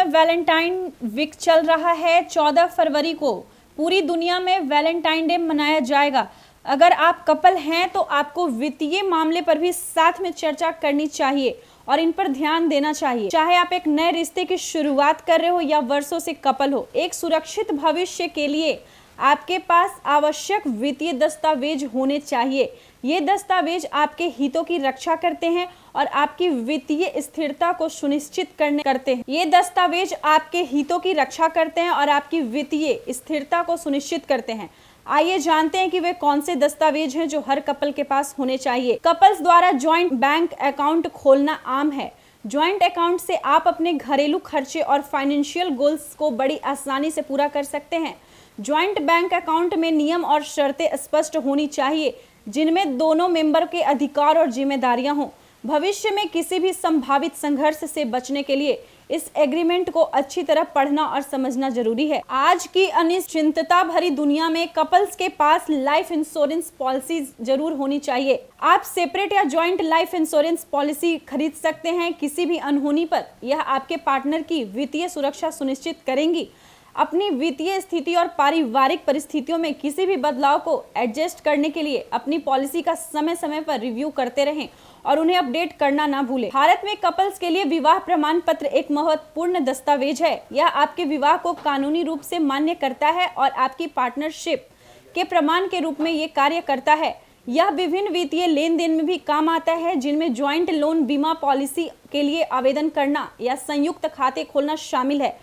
समय Valentine week चल रहा है। 14 फरवरी को पूरी दुनिया में वैलेंटाइन डे मनाया जाएगा। अगर आप कपल हैं तो आपको वित्तीय मामले पर भी साथ में चर्चा करनी चाहिए और इन पर ध्यान देना चाहिए। चाहे आप एक नए रिश्ते की शुरुआत कर रहे हो या वर्षों से कपल हो, एक सुरक्षित भविष्य के लिए आपके पास आवश्यक वित्तीय दस्तावेज होने चाहिए। ये दस्तावेज आपके हितों की रक्षा करते हैं और आपकी वित्तीय स्थिरता को सुनिश्चित करते हैं। ये दस्तावेज आपके हितों की रक्षा करते हैं और आपकी वित्तीय स्थिरता को सुनिश्चित करते हैं। आइए जानते हैं कि वे कौन से दस्तावेज हैं जो हर कपल के पास होने चाहिए। कपल्स द्वारा जॉइंट बैंक अकाउंट खोलना आम है। जॉइंट अकाउंट से आप अपने घरेलू खर्चे और फाइनेंशियल गोल्स को बड़ी आसानी से पूरा कर सकते हैं। जॉइंट बैंक अकाउंट में नियम और शर्तें स्पष्ट होनी चाहिए जिनमें दोनों मेंबर के अधिकार और जिम्मेदारियां हों। भविष्य में किसी भी संभावित संघर्ष से बचने के लिए इस एग्रीमेंट को अच्छी तरह पढ़ना और समझना जरूरी है। आज की अनिश्चितता भरी दुनिया में कपल्स के पास लाइफ इंश्योरेंस पॉलिसी जरूर होनी चाहिए। आप सेपरेट या जॉइंट लाइफ इंश्योरेंस पॉलिसी खरीद सकते हैं। किसी भी अनहोनी पर यह आपके पार्टनर की वित्तीय सुरक्षा सुनिश्चित करेंगी। अपनी वित्तीय स्थिति और पारिवारिक परिस्थितियों में किसी भी बदलाव को एडजस्ट करने के लिए अपनी पॉलिसी का समय समय पर रिव्यू करते रहें और उन्हें अपडेट करना ना भूलें। भारत में कपल्स के लिए विवाह प्रमाण पत्र एक महत्वपूर्ण दस्तावेज है। यह आपके विवाह को कानूनी रूप से मान्य करता है और आपकी पार्टनरशिप के प्रमाण के रूप में ये कार्य करता है। यह विभिन्न वित्तीय लेन देन में भी काम आता है, जिनमें ज्वाइंट लोन, बीमा पॉलिसी के लिए आवेदन करना या संयुक्त खाते खोलना शामिल है।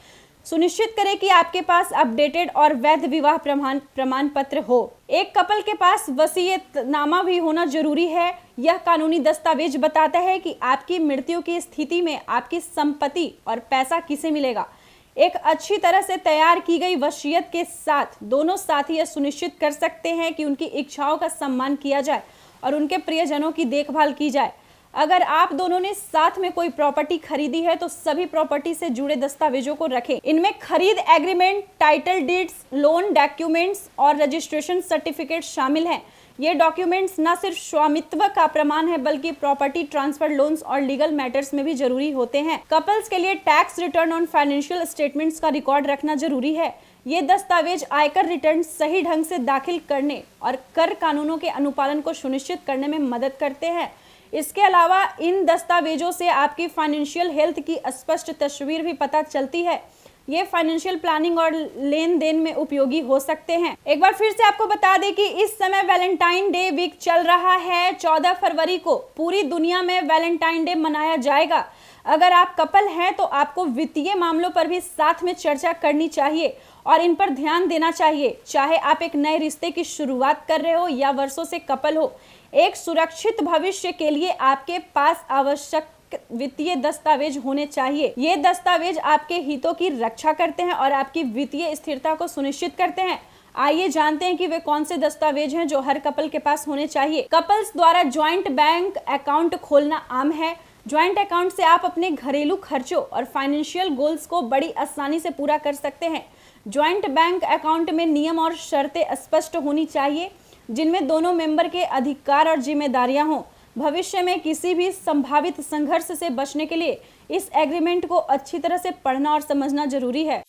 सुनिश्चित करें कि आपके पास अपडेटेड और वैध विवाह प्रमाण पत्र हो। एक कपल के पास वसीयतनामा भी होना जरूरी है। यह कानूनी दस्तावेज बताता है कि आपकी मृत्यु की स्थिति में आपकी संपत्ति और पैसा किसे मिलेगा। एक अच्छी तरह से तैयार की गई वसीयत के साथ दोनों साथी यह सुनिश्चित कर सकते हैं कि उनकी इच्छाओं का सम्मान किया जाए और उनके प्रियजनों की देखभाल की जाए। अगर आप दोनों ने साथ में कोई प्रॉपर्टी खरीदी है तो सभी प्रॉपर्टी से जुड़े दस्तावेजों को रखें। इनमें खरीद agreement, title deeds, loan documents और रजिस्ट्रेशन सर्टिफिकेट शामिल हैं। ये डॉक्यूमेंट्स न सिर्फ स्वामित्व का प्रमाण है बल्कि प्रॉपर्टी ट्रांसफर, लोन्स और लीगल मैटर्स में भी जरूरी होते हैं। कपल्स के लिए टैक्स रिटर्न और फाइनेंशियल स्टेटमेंट्स का रिकॉर्ड रखना जरूरी है। ये दस्तावेज आयकर रिटर्न सही ढंग से दाखिल करने और कर कानूनों के अनुपालन को सुनिश्चिट करने में मदद करते हैं। इसके अलावा इन दस्तावेजों से आपकी फाइनेंशियल हेल्थ की स्पष्ट तस्वीर भी पता चलती है। ये फाइनेंशियल प्लानिंग और लेन देन में उपयोगी हो सकते हैं। एक बार फिर से आपको बता दें कि इस समय वैलेंटाइन डे वीक चल रहा है। 14 फरवरी को पूरी दुनिया में वैलेंटाइन डे मनाया जाएगा। अगर आप कपल हैं तो आपको वित्तीय मामलों पर भी साथ में चर्चा करनी चाहिए और इन पर ध्यान देना चाहिए। चाहे आप एक नए रिश्ते की शुरुआत कर रहे हो या वर्षों से कपल हो, एक सुरक्षित भविष्य के लिए आपके पास आवश्यक वित्तीय दस्तावेज होने चाहिए। ये दस्तावेज आपके हितों की रक्षा करते हैं और आपकी वित्तीय स्थिरता को सुनिश्चित करते हैं। आइए जानते हैं कि वे कौन से दस्तावेज हैं जो हर कपल के पास होने चाहिए। कपल्स द्वारा ज्वाइंट बैंक अकाउंट खोलना आम है। ज्वाइंट अकाउंट से आप अपने घरेलू खर्चों और फाइनेंशियल गोल्स को बड़ी आसानी से पूरा कर सकते हैं। ज्वाइंट बैंक अकाउंट में नियम और शर्तें स्पष्ट होनी चाहिए जिनमें दोनों मेंबर के अधिकार और जिम्मेदारियां हों। भविष्य में किसी भी संभावित संघर्ष से बचने के लिए इस एग्रीमेंट को अच्छी तरह से पढ़ना और समझना जरूरी है।